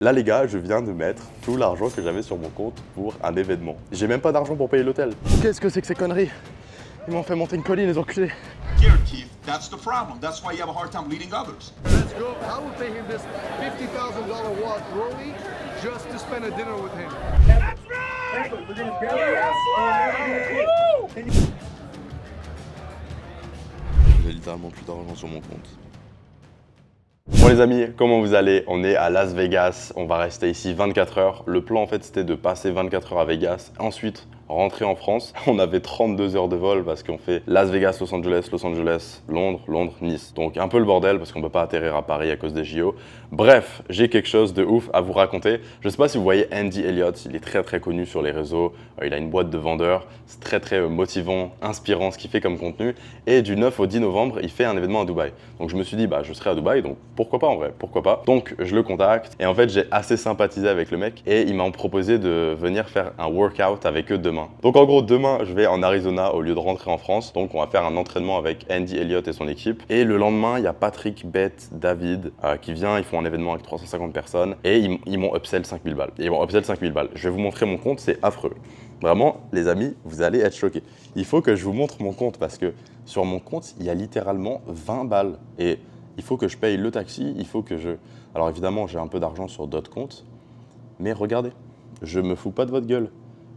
Là les gars, je viens de mettre tout l'argent que j'avais sur mon compte pour un événement. J'ai même pas d'argent pour payer l'hôtel. Qu'est-ce que c'est que ces conneries? Ils m'ont fait monter une colline, les enculés. Here, Keith, that's the problem. That's why you have a hard time leading others. Let's go. I will pay him this $50,000 watch rollie just to spend a dinner with him. That's right! We're gonna go. J'ai littéralement plus d'argent sur mon compte. Bon les amis, comment vous allez? On est à Las Vegas, on va rester ici 24 heures. Le plan en fait c'était de passer 24 heures à Vegas, ensuite rentrer en France. On avait 32 heures de vol parce qu'on fait Las Vegas, Los Angeles, Londres, Nice. Donc un peu le bordel parce qu'on peut pas atterrir à Paris à cause des JO. Bref, j'ai quelque chose de ouf à vous raconter. Je sais pas si vous voyez Andy Elliott, il est très connu sur les réseaux. Il a une boîte de vendeurs, c'est très motivant, inspirant ce qu'il fait comme contenu. Et du 9 au 10 novembre, il fait un événement à Dubaï. Donc je me suis dit, bah je serai à Dubaï, donc pourquoi pas en vrai, pourquoi pas. Donc je le contacte et en fait j'ai assez sympathisé avec le mec et il m'a proposé de venir faire un workout avec eux demain. Donc en gros demain je vais en Arizona au lieu de rentrer en France. Donc on va faire un entraînement avec Andy Elliott et son équipe. Et le lendemain il y a Patrick, Beth, David qui vient, ils font un événement avec 350 personnes et ils m'ont upsell 5000 balles. Ils m'ont upsell 5000 balles. Je vais vous montrer mon compte, c'est affreux. Vraiment, les amis, vous allez être choqués. Il faut que je vous montre mon compte parce que sur mon compte, il y a littéralement 20 balles. Et il faut que je paye le taxi, il faut que je... Alors évidemment, j'ai un peu d'argent sur d'autres comptes. Mais regardez, je me fous pas de votre gueule.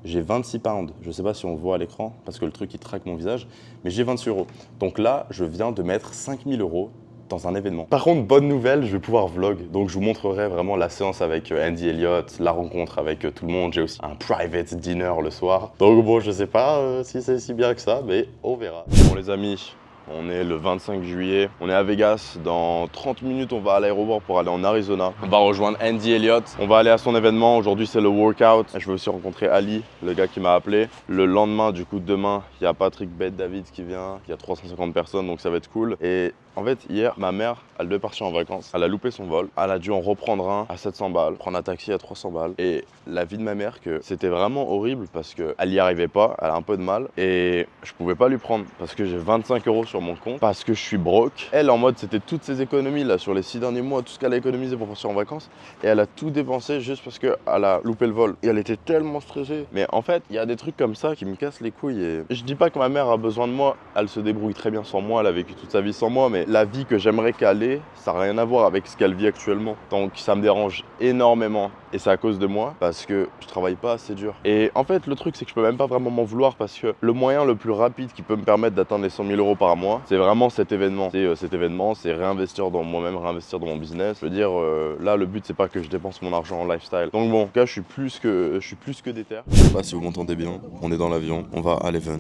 J'ai 26 pounds. Je sais pas si on voit à l'écran parce que le truc, il traque mon visage. Mais j'ai 26 euros. Donc là, je viens de mettre 5000 euros dans un événement. Par contre, bonne nouvelle, je vais pouvoir vlog. Donc je vous montrerai vraiment la séance avec Andy Elliott, la rencontre avec tout le monde. J'ai aussi un private dinner le soir. Donc bon, je sais pas si c'est si bien que ça, mais on verra. Bon les amis, on est le 25 juillet, on est à Vegas. Dans 30 minutes, on va à l'aéroport pour aller en Arizona. On va rejoindre Andy Elliott. On va aller à son événement. Aujourd'hui, c'est le workout. Je vais aussi rencontrer Ali, le gars qui m'a appelé. Le lendemain, du coup, demain, il y a Patrick, Beth, David qui vient. Il y a 350 personnes, donc ça va être cool. Et en fait, hier, ma mère, elle devait partir en vacances. Elle a loupé son vol. Elle a dû en reprendre un à 700 balles, prendre un taxi à 300 balles. Et la vie de ma mère, que c'était vraiment horrible parce qu'elle n'y arrivait pas. Elle a un peu de mal. Et je pouvais pas lui prendre parce que j'ai 25 euros sur mon compte, parce que je suis broke. Elle, en mode, c'était toutes ses économies là sur les 6 derniers mois, tout ce qu'elle a économisé pour partir en vacances. Et elle a tout dépensé juste parce qu'elle a loupé le vol. Et elle était tellement stressée. Mais en fait, il y a des trucs comme ça qui me cassent les couilles. Et je dis pas que ma mère a besoin de moi. Elle se débrouille très bien sans moi. Elle a vécu toute sa vie sans moi. Mais la vie que j'aimerais qu'elle ait, ça n'a rien à voir avec ce qu'elle vit actuellement. Donc ça me dérange énormément. Et c'est à cause de moi, parce que je travaille pas assez dur. Et en fait, le truc, c'est que je peux même pas vraiment m'en vouloir parce que le moyen le plus rapide qui peut me permettre d'atteindre les 100 000 euros par mois, c'est vraiment cet événement. Cet événement, c'est réinvestir dans moi-même, réinvestir dans mon business. Je veux dire, là, le but, c'est pas que je dépense mon argent en lifestyle. Donc bon, en tout cas, je suis plus que déter. Je sais pas si vous m'entendez bien. On est dans l'avion, on va à l'event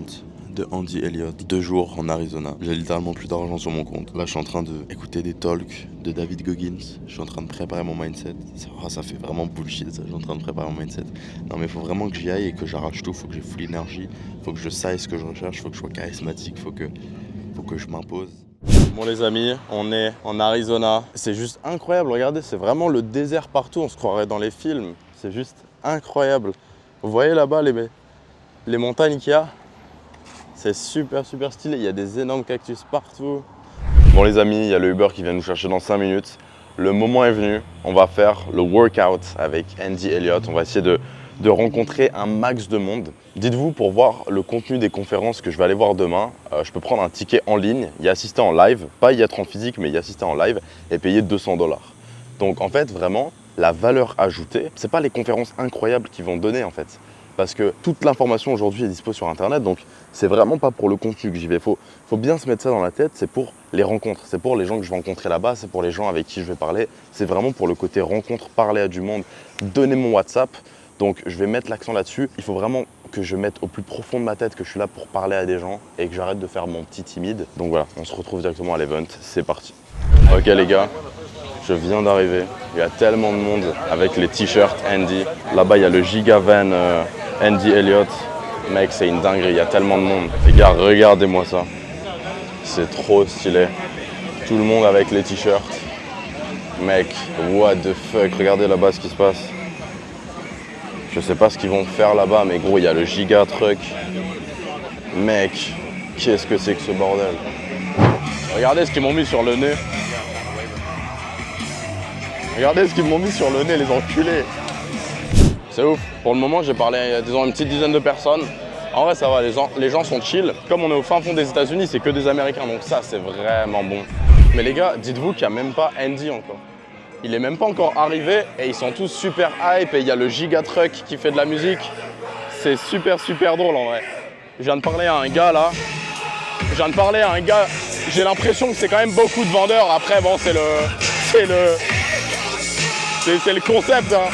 de Andy Elliott, 2 jours en Arizona. J'ai littéralement plus d'argent sur mon compte. Là, je suis en train d'écouter des talks de David Goggins. Je suis en train de préparer mon mindset. Ça fait vraiment bullshit, ça. Je suis en train de préparer mon mindset. Non, mais il faut vraiment que j'y aille et que j'arrache tout. Il faut que j'ai full énergie. Il faut que je sache ce que je recherche. Il faut que je sois charismatique. Il faut que je m'impose. Bon les amis, on est en Arizona. C'est juste incroyable. Regardez, c'est vraiment le désert partout. On se croirait dans les films. C'est juste incroyable. Vous voyez là-bas les montagnes qu'il y a? C'est super stylé, il y a des énormes cactus partout. Bon les amis, il y a le Uber qui vient nous chercher dans 5 minutes. Le moment est venu, on va faire le workout avec Andy Elliott. On va essayer de rencontrer un max de monde. Dites-vous, pour voir le contenu des conférences que je vais aller voir demain, je peux prendre un ticket en ligne, y assister en live, pas y être en physique, mais y assister en live et payer 200 $. Donc en fait, vraiment, la valeur ajoutée, c'est pas les conférences incroyables qu'ils vont donner en fait. Parce que toute l'information aujourd'hui est dispo sur internet, donc c'est vraiment pas pour le contenu que j'y vais. Faut bien se mettre ça dans la tête, c'est pour les rencontres, c'est pour les gens que je vais rencontrer là-bas, c'est pour les gens avec qui je vais parler, c'est vraiment pour le côté rencontre, parler à du monde, donner mon WhatsApp. Donc je vais mettre l'accent là-dessus. Il faut vraiment que je mette au plus profond de ma tête que je suis là pour parler à des gens et que j'arrête de faire mon petit timide. Donc voilà, on se retrouve directement à l'event, c'est parti. Ok les gars, je viens d'arriver. Il y a tellement de monde avec les t-shirts Andy. Là-bas, il y a le Giga Van Andy Elliott. Mec, c'est une dinguerie, il y a tellement de monde. Les gars, regardez-moi ça. C'est trop stylé. Tout le monde avec les t-shirts. Mec, what the fuck, regardez là-bas ce qui se passe. Je sais pas ce qu'ils vont faire là-bas, mais gros, il y a le Giga Truck. Mec, qu'est-ce que c'est que ce bordel? Regardez ce qu'ils m'ont mis sur le nez. Regardez ce qu'ils m'ont mis sur le nez, les enculés. C'est ouf. Pour le moment, j'ai parlé à disons, une petite dizaine de personnes. En vrai, ça va, les gens sont chill. Comme on est au fin fond des États-Unis, c'est que des Américains, donc ça, c'est vraiment bon. Mais les gars, dites-vous qu'il n'y a même pas Andy encore. Il est même pas encore arrivé et ils sont tous super hype et il y a le Gigatruck qui fait de la musique. C'est super drôle en vrai. Je viens de parler à un gars là. J'ai l'impression que c'est quand même beaucoup de vendeurs. Après, bon, c'est le concept. Hein.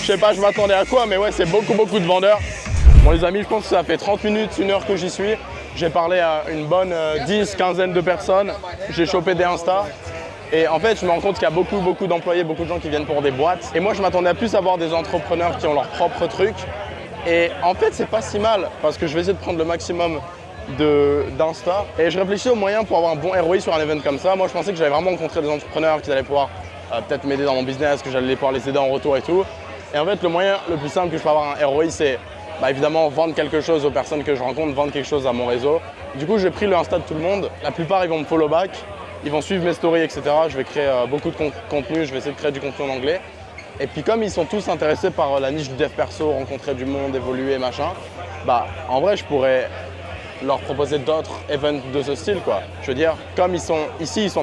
Je sais pas, je m'attendais à quoi, mais ouais, c'est beaucoup de vendeurs. Bon les amis, je pense que ça fait 30 minutes, 1 heure que j'y suis. J'ai parlé à une bonne 10-15 de personnes. J'ai chopé des Insta. Et en fait, je me rends compte qu'il y a beaucoup d'employés, beaucoup de gens qui viennent pour des boîtes. Et moi, je m'attendais à plus à voir des entrepreneurs qui ont leur propre truc. Et en fait, c'est pas si mal parce que je vais essayer de prendre le maximum d'Insta. Et je réfléchis aux moyens pour avoir un bon ROI sur un event comme ça. Moi, je pensais que j'allais vraiment rencontrer des entrepreneurs qui allaient pouvoir peut-être m'aider dans mon business, que j'allais pouvoir les aider en retour et tout. Et en fait, le moyen le plus simple que je peux avoir un ROI, c'est évidemment vendre quelque chose aux personnes que je rencontre, vendre quelque chose à mon réseau. Du coup, j'ai pris le Insta de tout le monde. La plupart, ils vont me follow back. Ils vont suivre mes stories, etc. Je vais créer beaucoup de contenu, je vais essayer de créer du contenu en anglais. Et puis comme ils sont tous intéressés par la niche du dev perso, rencontrer du monde, évoluer, machin, en vrai je pourrais leur proposer d'autres events de ce style quoi. Je veux dire, comme ils sont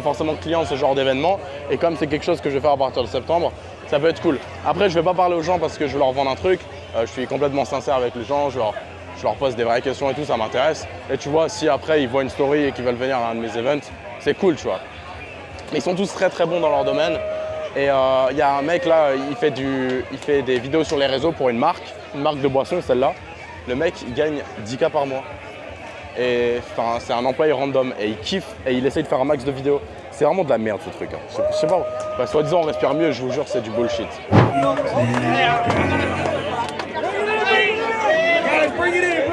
forcément clients de ce genre d'événement, et comme c'est quelque chose que je vais faire à partir de septembre, ça peut être cool. Après je vais pas parler aux gens parce que je veux leur vendre un truc, je suis complètement sincère avec les gens, je leur pose des vraies questions et tout, ça m'intéresse. Et tu vois, si après ils voient une story et qu'ils veulent venir à un de mes events, c'est cool, tu vois. Mais ils sont tous très bons dans leur domaine. Et il y a un mec là, il fait des vidéos sur les réseaux pour une marque de boisson, celle-là. Le mec, il gagne 10K par mois. Et enfin, c'est un employé random et il kiffe et il essaye de faire un max de vidéos. C'est vraiment de la merde ce truc. Hein. Je sais pas. Soi-disant, on respire mieux, je vous jure, c'est du bullshit. Bring it in.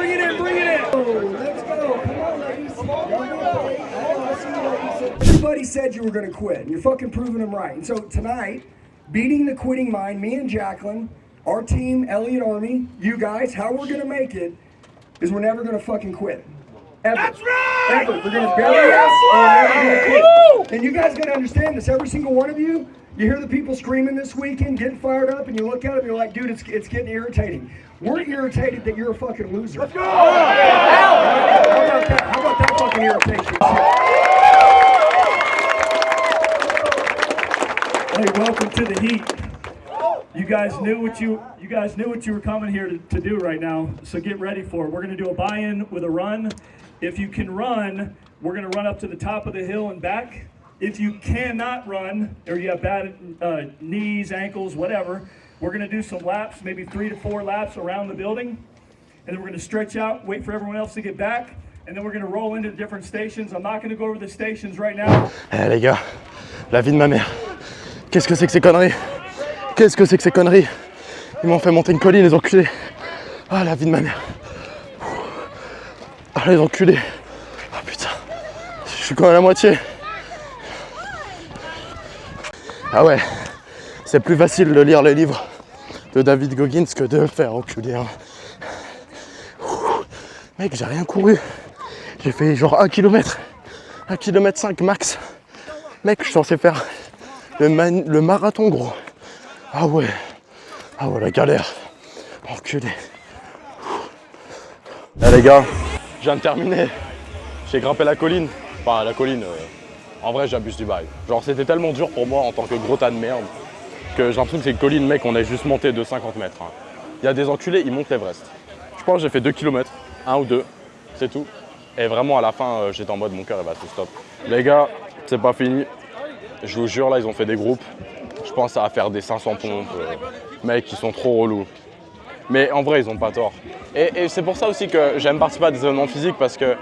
Let's go. Everybody said you were going to quit, and you're fucking proving them right. And so tonight, beating the quitting mind, me and Jacqueline, our team, Elliott Army, you guys, how we're going to make it is we're never going to fucking quit. Ever. That's right! Ever. We're going to bury us, and we're never going to quit. And you guys got to understand this, every single one of you, you hear the people screaming this weekend, getting fired up, and you look at them, you're like, dude, it's getting irritating. We're irritated that you're a fucking loser. Let's go! How about that fucking irritation? Hey, welcome to the heat. You guys knew what you were coming here to do right now, so get ready for it. We're going to do a buy-in with a run. If you can run, we're going to run up to the top of the hill and back. If you cannot run, or you have bad knees, ankles, whatever, we're going to do some laps, maybe 3 to 4 laps around the building. And then we're going to stretch out, wait for everyone else to get back. And then we're going to roll into the different stations. I'm not going to go over the stations right now. Eh les gars, la vie de ma mère. Qu'est-ce que c'est que ces conneries? Qu'est-ce que c'est que ces conneries? Ils m'ont fait monter une colline, les enculés. Ah, la vie de ma mère. Ah, les enculés. Ah putain. Je suis quand même à la moitié. Ah ouais. C'est plus facile de lire les livres de David Goggins que de faire enculer. Hein. Mec, j'ai rien couru. J'ai fait genre 1 km. 1 km 5 max. Mec, je suis censé faire le marathon, gros. Ah ouais, la galère. Enculé. Eh les gars, je viens de terminer. J'ai grimpé la colline. Enfin, la colline, en vrai, j'abuse du bail. Genre, c'était tellement dur pour moi en tant que gros tas de merde que j'ai l'impression que c'est une colline, mec, on a juste monté de 50 mètres. Hein. Il y a des enculés, ils montent l'Everest. Je pense que j'ai fait 2 km, 1 ou 2, c'est tout. Et vraiment, à la fin, j'étais en mode, mon cœur, il va tout stop. Les gars, c'est pas fini. Je vous jure, là, ils ont fait des groupes. Je pense à faire des 500 pompes. Mec, ils sont trop relous. Mais en vrai, ils ont pas tort. Et c'est pour ça aussi que j'aime participer à des événements physiques parce que,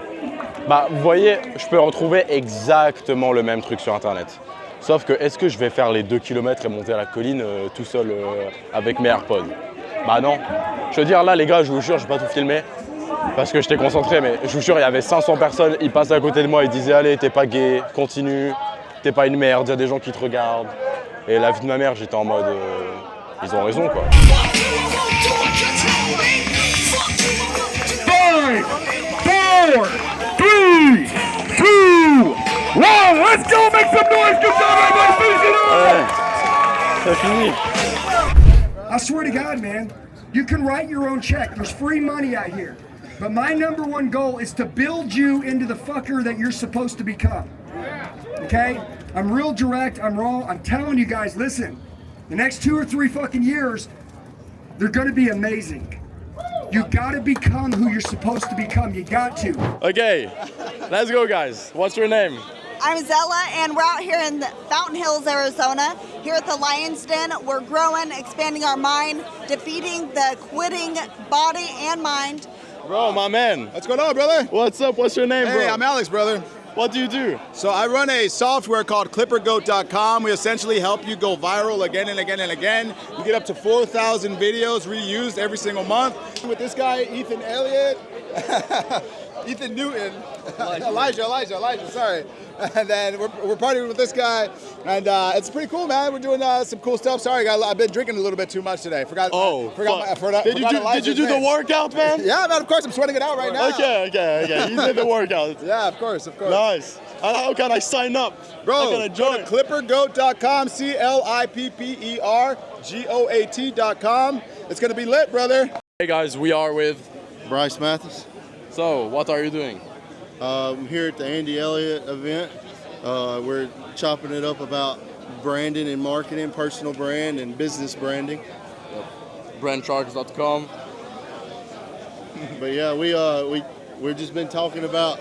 vous voyez, je peux retrouver exactement le même truc sur Internet. Sauf que, est-ce que je vais faire les 2 km et monter à la colline tout seul avec mes AirPods? Bah non. Je veux dire, là, les gars, je vous jure, je vais pas tout filmer parce que j'étais concentré, mais je vous jure, il y avait 500 personnes, ils passaient à côté de moi, ils disaient, allez, t'es pas gay, continue, t'es pas une merde, il y a des gens qui te regardent. Et la vie de ma mère, j'étais en mode, ils ont raison, quoi. 5, 4, 3, 2, 1, let's go, make some noise, good job, everybody, finish it up! C'est fini. I swear to God, man, you can write your own check. There's free money out here. But my number one goal is to build you into the fucker that you're supposed to become. Okay? I'm real direct, I'm raw, I'm telling you guys, listen, the next 2 or 3 fucking years, they're gonna be amazing. You gotta become who you're supposed to become, you got to. Okay, let's go guys. What's your name? I'm Zella, and we're out here in Fountain Hills, Arizona. Here at the Lion's Den, we're growing, expanding our mind, defeating the quitting body and mind. Bro, my man. What's going on, brother? What's up? What's your name, bro? Hey, I'm Alex, brother. What do you do? So I run a software called ClipperGoat.com. We essentially help you go viral again and again and again. You get up to 4,000 videos reused every single month. With this guy, Ethan Elliott, Ethan Newton, Elijah, sorry. And then we're partying with this guy, and it's pretty cool, man. We're doing some cool stuff. Sorry, I've been drinking a little bit too much today. Forgot Did you do the workout, man? Yeah, man, of course. I'm sweating it out right now. Okay. You did the workout. Yeah, of course. Nice. How can I sign up? Bro, how can I join? Go to ClipperGoat.com, ClipperGoat.com. It's going to be lit, brother. Hey guys, we are with... Bryce Mathis. So, what are you doing? I'm here at the Andy Elliott event. We're chopping it up about branding and marketing, personal brand and business branding. Brandsharks.com. But yeah, we've just been talking about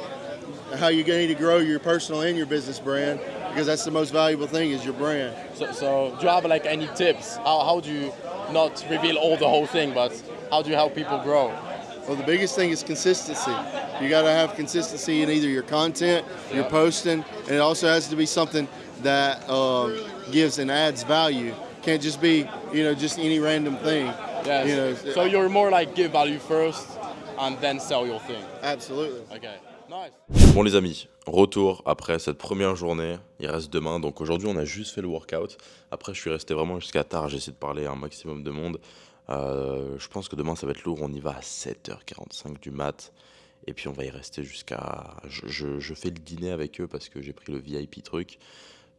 how you're going to need to grow your personal and your business brand, because that's the most valuable thing is your brand. So do you have like any tips? How do you not reveal all the whole thing, but how do you help people grow? Well, the biggest thing is consistency. You got to have consistency in either your content, your posting, and it also has to be something that gives and adds value. Can't just be, just any random thing. Yes. So you're more like give value first and then sell your thing. Absolutely. Okay. Nice. Bon les amis, retour après cette première journée. Il reste demain. Donc aujourd'hui on a juste fait le workout. Après je suis resté vraiment jusqu'à tard. J'ai essayé de parler à un maximum de monde. Je pense que demain ça va être lourd, on y va à 7h45 du mat et puis on va y rester jusqu'à... Je fais le dîner avec eux parce que j'ai pris le VIP truc,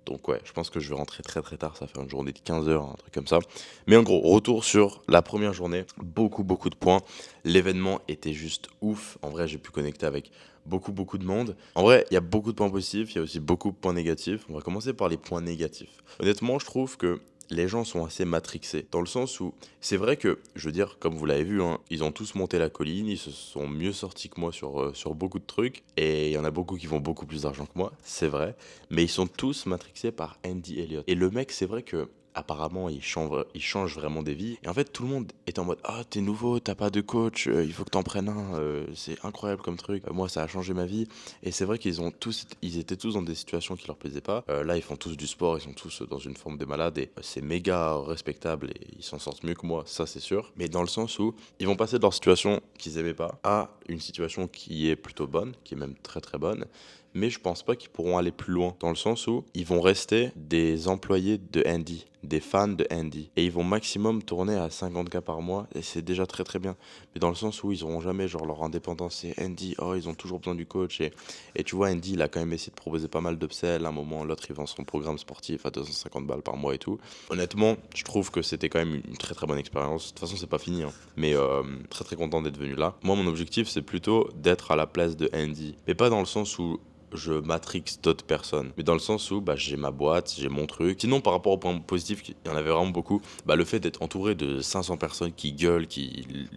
donc ouais, je pense que je vais rentrer très très tard, ça va faire une journée de 15h, un truc comme ça. Mais en gros, retour sur la première journée, beaucoup de points, l'événement était juste ouf, en vrai j'ai pu connecter avec beaucoup de monde. En vrai, il y a beaucoup de points positifs, il y a aussi beaucoup de points négatifs. On va commencer par les points négatifs. Honnêtement, je trouve que les gens sont assez matrixés, dans le sens où c'est vrai que, je veux dire, comme vous l'avez vu, hein, ils ont tous monté la colline, ils se sont mieux sortis que moi sur beaucoup de trucs, et il y en a beaucoup qui font beaucoup plus d'argent que moi, c'est vrai, mais ils sont tous matrixés par Andy Elliott. Et le mec, c'est vrai que apparemment, il change vraiment des vies. Et en fait, tout le monde est en mode « Ah, t'es nouveau, t'as pas de coach, il faut que t'en prennes un, c'est incroyable comme truc. Moi, ça a changé ma vie. » Et c'est vrai qu'ils étaient tous dans des situations qui leur plaisaient pas. Là, ils font tous du sport, ils sont tous dans une forme de malade et c'est méga respectable et ils s'en sortent mieux que moi, ça c'est sûr. Mais dans le sens où ils vont passer de leur situation qu'ils aimaient pas à une situation qui est plutôt bonne, qui est même très très bonne. Mais je pense pas qu'ils pourront aller plus loin, dans le sens où ils vont rester des employés de Andy, des fans de Andy, et ils vont maximum tourner à 50K par mois, et c'est déjà très très bien. Mais dans le sens où ils auront jamais genre leur indépendance, et Andy, oh ils ont toujours besoin du coach, et tu vois Andy il a quand même essayé de proposer pas mal d'upsells, à un moment l'autre il vend son programme sportif à 250 balles par mois et tout. Honnêtement, je trouve que c'était quand même une très très bonne expérience. De toute façon c'est pas fini, hein. Mais très très content d'être venu là. Moi mon objectif c'est plutôt d'être à la place de Andy, mais pas dans le sens où je matrix d'autres personnes, mais dans le sens où j'ai ma boîte, j'ai mon truc. Sinon par rapport aux points positifs, il y en avait vraiment beaucoup, le fait d'être entouré de 500 personnes qui gueulent,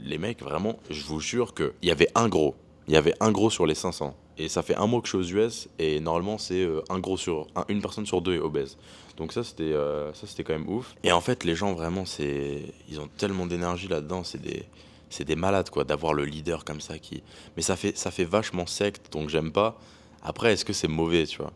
les mecs vraiment, je vous jure qu'il y avait un gros sur les 500, et ça fait un mois que je suis aux US, et normalement c'est une personne sur deux est obèse, donc ça c'était quand même ouf. Et en fait les gens vraiment ils ont tellement d'énergie là-dedans, c'est des malades quoi, d'avoir le leader comme ça mais ça fait vachement secte, donc j'aime pas. Après, est-ce que c'est mauvais, tu vois?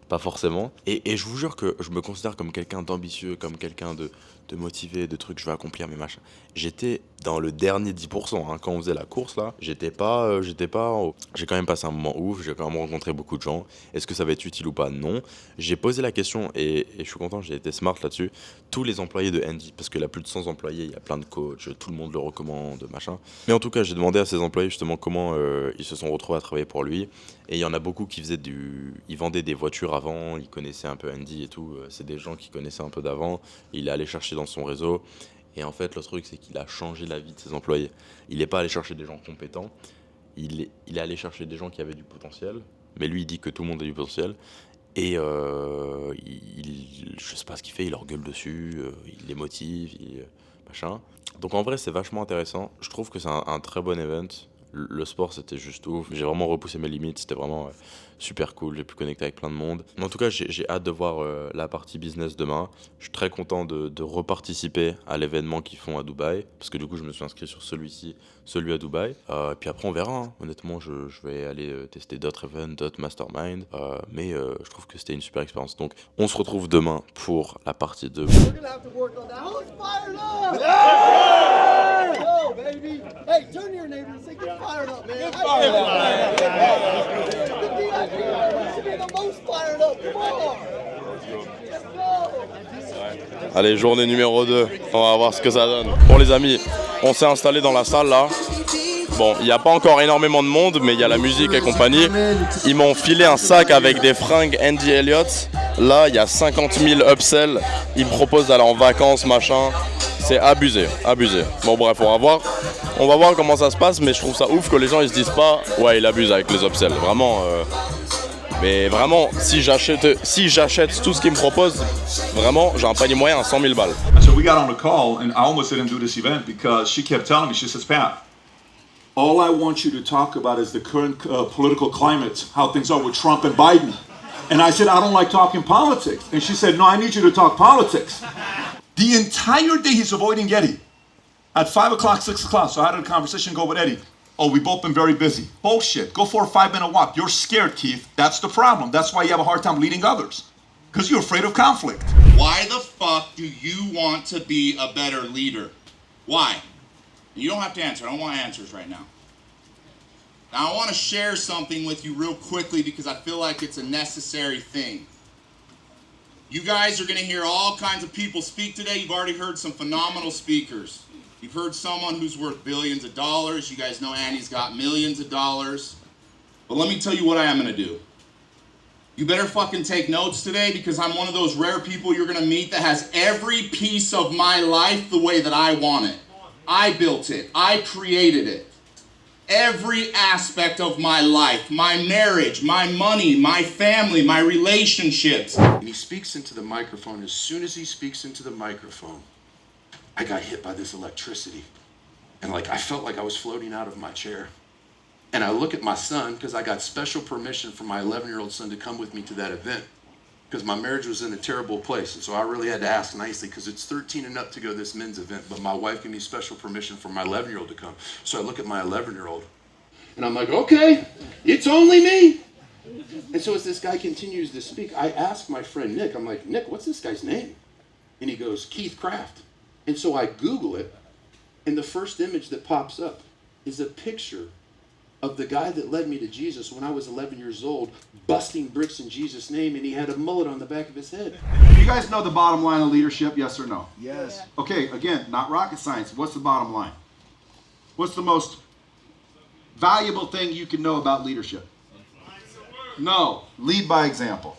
Pas forcément. Et je vous jure que je me considère comme quelqu'un d'ambitieux, comme quelqu'un de motivé, de trucs, je veux accomplir mes machins. J'étais dans le dernier 10%. Quand on faisait la course là, j'étais pas en haut. J'ai quand même passé un moment ouf, j'ai quand même rencontré beaucoup de gens. Est-ce que ça va être utile ou pas? Non. J'ai posé la question et je suis content, j'ai été smart là-dessus. Tous les employés de Andy, parce qu'il a plus de 100 employés, il y a plein de coachs, tout le monde le recommande, machin. Mais en tout cas, j'ai demandé à ces employés justement comment ils se sont retrouvés à travailler pour lui. Et il y en a beaucoup qui ils vendaient des voitures avant, ils connaissaient un peu Andy et tout. C'est des gens qui connaissaient un peu d'avant. Il est allé chercher dans son réseau. Et en fait, le truc, c'est qu'il a changé la vie de ses employés. Il n'est pas allé chercher des gens compétents. Il est allé chercher des gens qui avaient du potentiel. Mais lui, il dit que tout le monde a du potentiel. Et je sais pas ce qu'il fait, il leur gueule dessus, il les motive, machin. Donc en vrai, c'est vachement intéressant. Je trouve que c'est un très bon event. Le sport, c'était juste ouf. J'ai vraiment repoussé mes limites. C'était vraiment super cool. J'ai pu connecter avec plein de monde. Mais en tout cas, j'ai hâte de voir la partie business demain. Je suis très content de reparticiper à l'événement qu'ils font à Dubaï. Parce que du coup, je me suis inscrit sur celui-ci, celui à Dubaï. Puis après, on verra. Honnêtement, je vais aller tester d'autres events, d'autres masterminds. Mais je trouve que c'était une super expérience. Donc, on se retrouve demain pour la partie 2. Go, baby. Hey, turn to your neighbor and say, get fired up, man. Get fired up, man. The VIP should be the most fired up. Come on. Let's go. Allez, journée numéro 2. On va voir ce que ça donne. Bon, les amis, on s'est installé dans la salle là. Bon, il n'y a pas encore énormément de monde, mais il y a la musique et compagnie. Ils m'ont filé un sac avec des fringues Andy Elliott. Là, il y a 50 000 upsells. Ils me proposent d'aller en vacances, machin. C'est abusé, abusé. Bon bref, on va voir comment ça se passe, mais je trouve ça ouf que les gens ils se disent pas ouais il abuse avec les upsells. Vraiment, mais vraiment si j'achète tout ce qu'ils me proposent, vraiment j'ai un panier moyen à 100 000 balles. So we got on the call, and I almost didn't do this event because she kept telling me, she says, Pat, all I want you to talk about is the current political climate, how things are with Trump and Biden. And I said, I don't like talking politics. And she said, no, I need you to talk politics. The entire day he's avoiding Eddie. At 5 o'clock, 6 o'clock, so I had a conversation go with Eddie. Oh, we've both been very busy. Bullshit. Go for a 5-minute walk. You're scared, Keith. That's the problem. That's why you have a hard time leading others. Because you're afraid of conflict. Why the fuck do you want to be a better leader? Why? You don't have to answer. I don't want answers right now. Now, I want to share something with you real quickly because I feel like it's a necessary thing. You guys are going to hear all kinds of people speak today. You've already heard some phenomenal speakers. You've heard someone who's worth billions of dollars. You guys know Andy's got millions of dollars. But let me tell you what I am going to do. You better fucking take notes today because I'm one of those rare people you're going to meet that has every piece of my life the way that I want it. I built it. I created it. Every aspect of my life, my marriage, my money, my family, my relationships. And he speaks into the microphone. As soon as he speaks into the microphone, I got hit by this electricity. And I felt like I was floating out of my chair. And I look at my son, because I got special permission from my 11-year-old son to come with me to that event. Because my marriage was in a terrible place. And so I really had to ask nicely, because it's 13 and up to go to this men's event. But my wife gave me special permission for my 11-year-old to come. So I look at my 11-year-old, and I'm like, okay, it's only me. And so as this guy continues to speak, I ask my friend Nick, I'm like, Nick, what's this guy's name? And he goes, Keith Craft. And so I Google it, and the first image that pops up is a picture of the guy that led me to Jesus when I was 11 years old, busting bricks in Jesus' name, and he had a mullet on the back of his head. You guys know the bottom line of leadership, yes or no? Yes. Okay, again, not rocket science. What's the bottom line? What's the most valuable thing you can know about leadership? No, lead by example.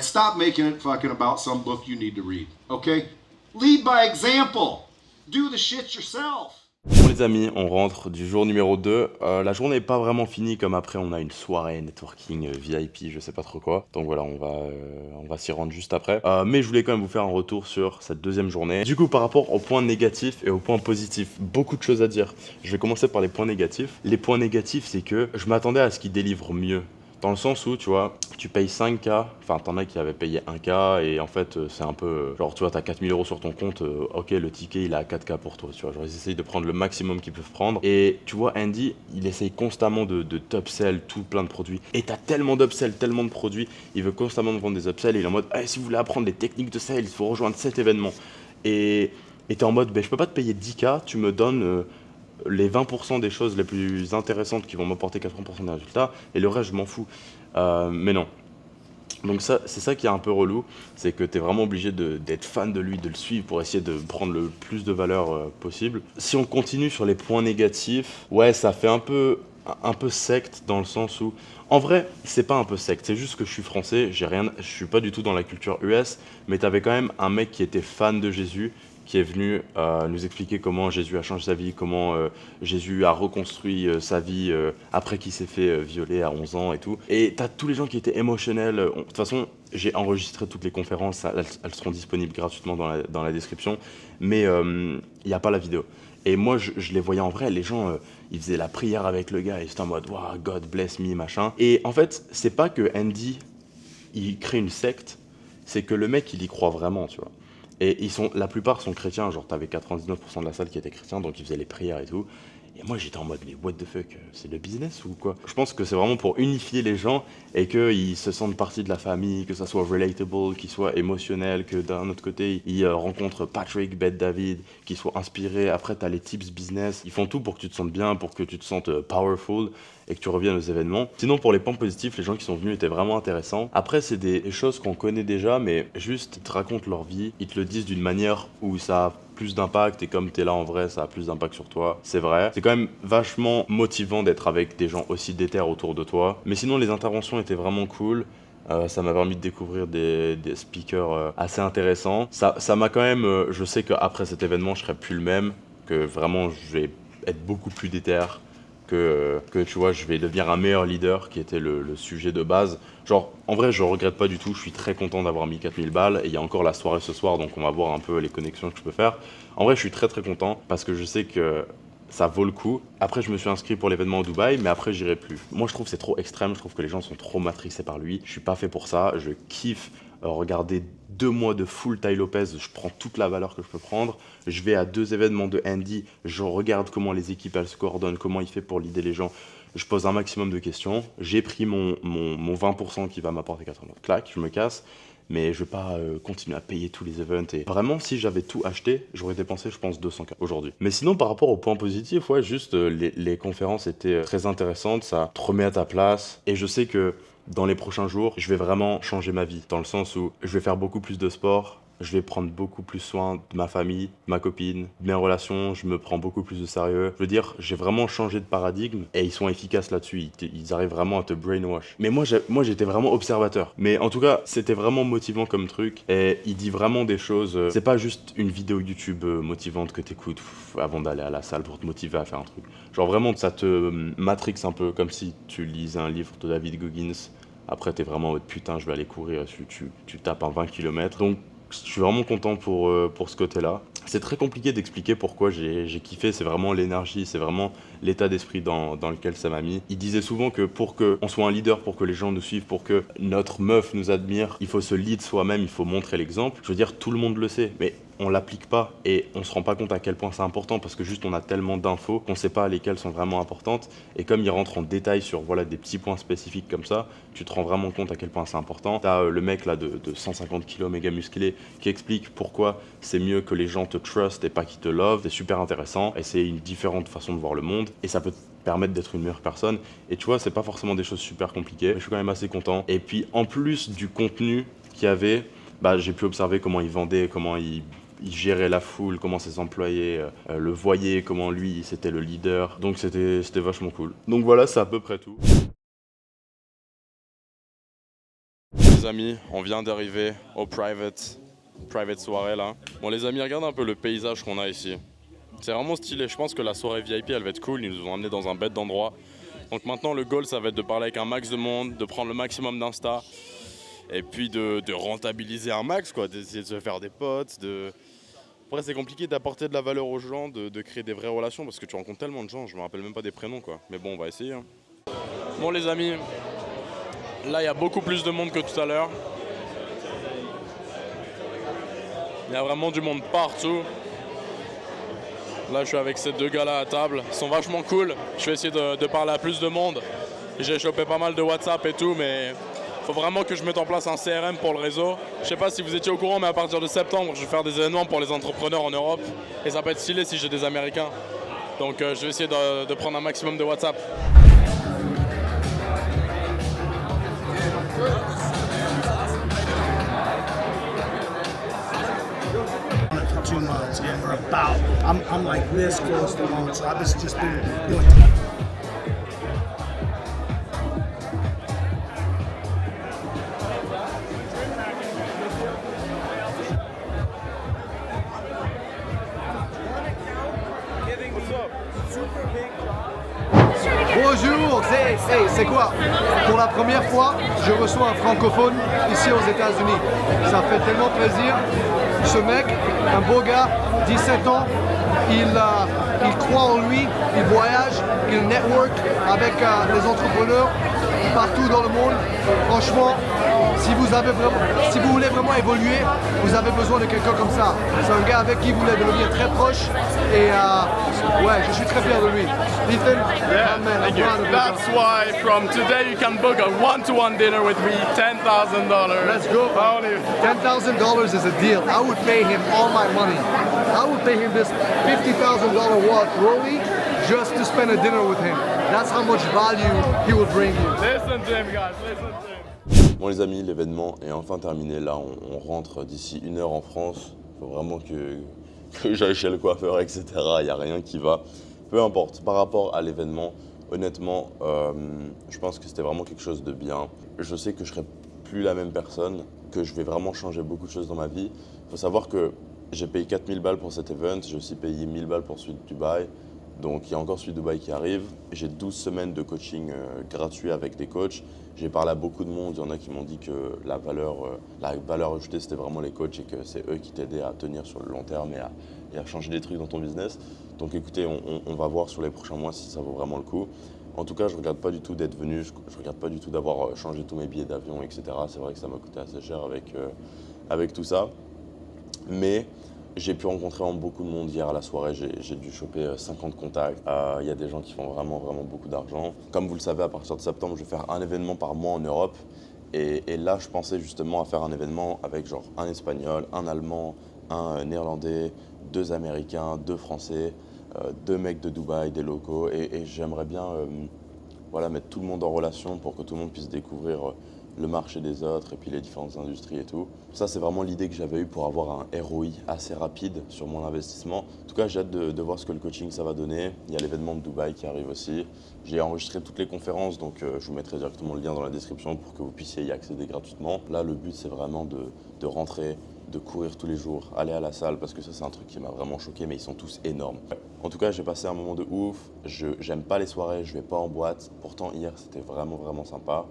Stop making it fucking about some book you need to read, okay? Lead by example. Do the shit yourself. Bon les amis, on rentre du jour numéro 2. La journée n'est pas vraiment finie, comme après on a une soirée networking VIP, je sais pas trop quoi. Donc voilà, on va s'y rendre juste après. Mais je voulais quand même vous faire un retour sur cette deuxième journée. Du coup, par rapport aux points négatifs et aux points positifs, beaucoup de choses à dire. Je vais commencer par les points négatifs. Les points négatifs, c'est que je m'attendais à ce qu'ils délivrent mieux. Dans le sens où, tu vois, tu payes 5K, enfin t'en as qui avaient payé 1K et en fait c'est un peu, genre tu vois, t'as 4000 € sur ton compte, ok le ticket il est à 4K pour toi, tu vois, genre ils essayent de prendre le maximum qu'ils peuvent prendre. Et tu vois, Andy, il essaye constamment de top-sell tout plein de produits. Et t'as tellement d'upsell, tellement de produits, il veut constamment vendre des upsells et il est en mode, hey, si vous voulez apprendre les techniques de sales, il faut rejoindre cet événement. Et et t'es en mode, je peux pas te payer 10K, tu me donnes les 20% des choses les plus intéressantes qui vont m'apporter 80% des résultats, et le reste, je m'en fous. Mais non. Donc ça, c'est ça qui est un peu relou, c'est que tu es vraiment obligé d'être fan de lui, de le suivre pour essayer de prendre le plus de valeur possible. Si on continue sur les points négatifs, ouais, ça fait un peu secte dans le sens où, en vrai, c'est pas un peu secte, c'est juste que je suis français, je suis pas du tout dans la culture US, mais t'avais quand même un mec qui était fan de Jésus, qui est venu nous expliquer comment Jésus a changé sa vie, comment Jésus a reconstruit sa vie après qu'il s'est fait violer à 11 ans et tout. Et t'as tous les gens qui étaient émotionnels. De toute façon, j'ai enregistré toutes les conférences, elles seront disponibles gratuitement dans la description, mais il n'y a pas la vidéo. Et moi, je les voyais en vrai, les gens, ils faisaient la prière avec le gars, et c'était en mode wow, « God bless me », machin. Et en fait, c'est pas que Andy, il crée une secte, c'est que le mec, il y croit vraiment, tu vois. Et la plupart sont chrétiens, genre t'avais 99% de la salle qui était chrétien, donc ils faisaient les prières et tout. Et moi j'étais en mode, mais what the fuck, c'est le business ou quoi? Je pense que c'est vraiment pour unifier les gens et qu'ils se sentent partie de la famille, que ça soit relatable, qu'ils soient émotionnels, que d'un autre côté ils rencontrent Patrick, Bet David, qu'ils soient inspirés. Après t'as les tips business, ils font tout pour que tu te sentes bien, pour que tu te sentes powerful et que tu reviennes aux événements. Sinon pour les points positifs, les gens qui sont venus étaient vraiment intéressants. Après c'est des choses qu'on connaît déjà, mais juste ils te racontent leur vie, ils te le disent d'une manière où ça a plus d'impact, et comme t'es là en vrai, ça a plus d'impact sur toi, c'est vrai. C'est quand même vachement motivant d'être avec des gens aussi déter autour de toi. Mais sinon les interventions étaient vraiment cool. Ça m'a permis de découvrir des speakers assez intéressants. Ça m'a quand même, je sais qu'après cet événement je serai plus le même, que vraiment je vais être beaucoup plus déter, que tu vois, je vais devenir un meilleur leader, qui était le sujet de base. Genre, en vrai, je regrette pas du tout, je suis très content d'avoir mis 4000 balles, et il y a encore la soirée ce soir, donc on va voir un peu les connexions que je peux faire. En vrai, je suis très très content, parce que je sais que ça vaut le coup. Après, je me suis inscrit pour l'événement au Dubaï, mais après, j'irai plus. Moi, je trouve que c'est trop extrême, je trouve que les gens sont trop matrixés par lui. Je suis pas fait pour ça, je kiffe regarder 2 mois de full Tai Lopez, je prends toute la valeur que je peux prendre. Je vais à 2 événements de Andy, je regarde comment les équipes elles se coordonnent, comment il fait pour leader les gens. Je pose un maximum de questions. J'ai pris mon 20% qui va m'apporter 80 claques, je me casse. Mais je vais pas continuer à payer tous les events. Et vraiment, si j'avais tout acheté, j'aurais dépensé, je pense, 200K aujourd'hui. Mais sinon, par rapport aux points positifs, ouais, juste les conférences étaient très intéressantes, ça te remet à ta place. Et je sais que dans les prochains jours, je vais vraiment changer ma vie, dans le sens où je vais faire beaucoup plus de sport, je vais prendre beaucoup plus soin de ma famille, de ma copine, de mes relations, je me prends beaucoup plus de sérieux. Je veux dire, j'ai vraiment changé de paradigme et ils sont efficaces là-dessus, ils arrivent vraiment à te brainwash. Mais moi j'étais vraiment observateur. Mais en tout cas, c'était vraiment motivant comme truc et il dit vraiment des choses. C'est pas juste une vidéo YouTube motivante que t'écoutes avant d'aller à la salle pour te motiver à faire un truc. Genre vraiment, ça te matrixe un peu comme si tu lisais un livre de David Goggins. Après, t'es vraiment en mode putain, je vais aller courir, tu tapes un 20 km. Donc, je suis vraiment content pour ce côté-là. C'est très compliqué d'expliquer pourquoi j'ai kiffé, c'est vraiment l'énergie, c'est vraiment l'état d'esprit dans lequel ça m'a mis. Il disait souvent que pour qu'on soit un leader, pour que les gens nous suivent, pour que notre meuf nous admire, il faut se lead soi-même, il faut montrer l'exemple. Je veux dire, tout le monde le sait, mais on l'applique pas et on se rend pas compte à quel point c'est important parce que juste on a tellement d'infos qu'on sait pas lesquelles sont vraiment importantes. Et comme il rentre en détail sur voilà, des petits points spécifiques comme ça, tu te rends vraiment compte à quel point c'est important. T'as le mec là de 150 kg méga musclé qui explique pourquoi c'est mieux que les gens te trust et pas qu'ils te love. C'est super intéressant et c'est une différente façon de voir le monde et ça peut te permettre d'être une meilleure personne. Et tu vois, c'est pas forcément des choses super compliquées, mais je suis quand même assez content. Et puis en plus du contenu qu'il y avait, bah, j'ai pu observer comment il vendait, comment il gérait la foule, comment ses employés le voyaient, comment lui c'était le leader. Donc c'était vachement cool. Donc voilà, c'est à peu près tout. Les amis, on vient d'arriver au private soirée là. Bon les amis, regardez un peu le paysage qu'on a ici. C'est vraiment stylé, je pense que la soirée VIP elle va être cool, ils nous ont amenés dans un bête d'endroit. Donc maintenant le goal ça va être de parler avec un max de monde, de prendre le maximum d'insta. Et puis de rentabiliser un max, quoi, d'essayer de se faire des potes. Après, c'est compliqué d'apporter de la valeur aux gens, de créer des vraies relations parce que tu rencontres tellement de gens, je me rappelle même pas des prénoms, quoi. Mais bon, on va essayer. Hein. Bon, les amis, là, il y a beaucoup plus de monde que tout à l'heure. Il y a vraiment du monde partout. Là, je suis avec ces 2 gars-là à table. Ils sont vachement cool. Je vais essayer de parler à plus de monde. J'ai chopé pas mal de WhatsApp et tout, mais faut vraiment que je mette en place un CRM pour le réseau. Je sais pas si vous étiez au courant, mais à partir de septembre, je vais faire des événements pour les entrepreneurs en Europe. Et ça peut être stylé si j'ai des Américains. Donc je vais essayer de prendre un maximum de WhatsApp. For 2 months, yeah, or about. I'm like this close to one, so I've just been doing. Bonjour, c'est quoi? Pour la première fois, je reçois un francophone ici aux États-Unis. Ça fait tellement plaisir. Ce mec, un beau gars, 17 ans, il croit en lui, il voyage, il network avec les entrepreneurs partout dans le monde. Franchement, si vous voulez vraiment évoluer, vous avez besoin de quelqu'un comme ça. C'est un gars avec qui vous voulez devenir très proche et ouais, je suis très fier de lui. Ethan, yeah, man, thank you. That's why from today you can book a one-to-one dinner with me, $10,000. Let's go. $10,000 is a deal. I would pay him all my money. I would pay him this $50,000 watch Rolly just to spend a dinner with him. That's how much value he will bring you. Listen to him, guys. Listen to him. Bon les amis, l'événement est enfin terminé. Là, on rentre d'ici 1 heure en France. Il faut vraiment que j'aille chez le coiffeur, etc. Il n'y a rien qui va. Peu importe. Par rapport à l'événement, honnêtement, je pense que c'était vraiment quelque chose de bien. Je sais que je ne serai plus la même personne, que je vais vraiment changer beaucoup de choses dans ma vie. Il faut savoir que j'ai payé 4000 balles pour cet event. J'ai aussi payé 1000 balles pour celui de Dubaï. Donc il y a encore celui de Dubaï qui arrive. J'ai 12 semaines de coaching gratuit avec des coachs. J'ai parlé à beaucoup de monde. Il y en a qui m'ont dit que la valeur ajoutée, c'était vraiment les coachs et que c'est eux qui t'aidaient à tenir sur le long terme et à changer des trucs dans ton business. Donc écoutez, on va voir sur les prochains mois si ça vaut vraiment le coup. En tout cas, je ne regrette pas du tout d'être venu. Je ne regrette pas du tout d'avoir changé tous mes billets d'avion, etc. C'est vrai que ça m'a coûté assez cher avec tout ça. Mais j'ai pu rencontrer vraiment beaucoup de monde hier à la soirée. J'ai dû choper 50 contacts. Il y a des gens qui font vraiment beaucoup d'argent. Comme vous le savez, à partir de septembre, je vais faire un événement par mois en Europe. Et là, je pensais justement à faire un événement avec genre un Espagnol, un Allemand, un Néerlandais, 2 Américains, 2 Français, 2 mecs de Dubaï, des locaux. Et j'aimerais bien voilà, mettre tout le monde en relation pour que tout le monde puisse découvrir le marché des autres et puis les différentes industries et tout. Ça, c'est vraiment l'idée que j'avais eue pour avoir un ROI assez rapide sur mon investissement. En tout cas, j'ai hâte de voir ce que le coaching ça va donner. Il y a l'événement de Dubaï qui arrive aussi. J'ai enregistré toutes les conférences, donc je vous mettrai directement le lien dans la description pour que vous puissiez y accéder gratuitement. Là, le but, c'est vraiment de rentrer, de courir tous les jours, aller à la salle, parce que ça, c'est un truc qui m'a vraiment choqué, mais ils sont tous énormes. En tout cas, j'ai passé un moment de ouf. J'aime pas les soirées, je vais pas en boîte. Pourtant, hier, c'était vraiment sympa.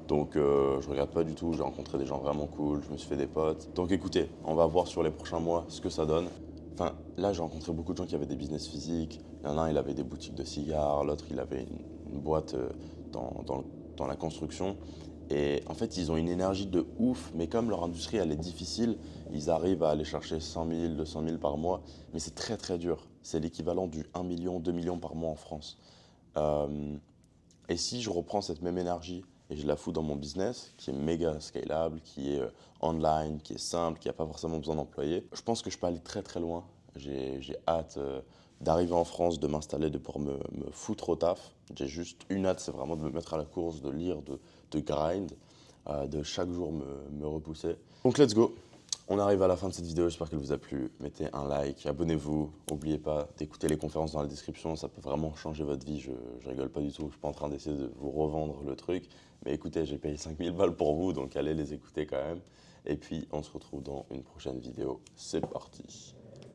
Donc je regarde pas du tout, j'ai rencontré des gens vraiment cool, je me suis fait des potes. Donc écoutez, on va voir sur les prochains mois ce que ça donne. Enfin, là j'ai rencontré beaucoup de gens qui avaient des business physiques. Il y en a un, il avait des boutiques de cigares, l'autre il avait une boîte dans la construction. Et en fait, ils ont une énergie de ouf, mais comme leur industrie elle est difficile, ils arrivent à aller chercher 100 000, 200 000 par mois. Mais c'est très dur. C'est l'équivalent du 1 million, 2 millions par mois en France. Et si je reprends cette même énergie et je la fous dans mon business, qui est méga scalable, qui est online, qui est simple, qui n'a pas forcément besoin d'employés, je pense que je peux aller très loin. J'ai hâte d'arriver en France, de m'installer, de pouvoir me foutre au taf. J'ai juste une hâte, c'est vraiment de me mettre à la course, de lire, de grind, de chaque jour me repousser. Donc let's go. On arrive à la fin de cette vidéo, j'espère qu'elle vous a plu. Mettez un like, abonnez-vous, n'oubliez pas d'écouter les conférences dans la description, ça peut vraiment changer votre vie, je rigole pas du tout, je suis pas en train d'essayer de vous revendre le truc. Mais écoutez, j'ai payé 5000 balles pour vous, donc allez les écouter quand même. Et puis on se retrouve dans une prochaine vidéo, c'est parti.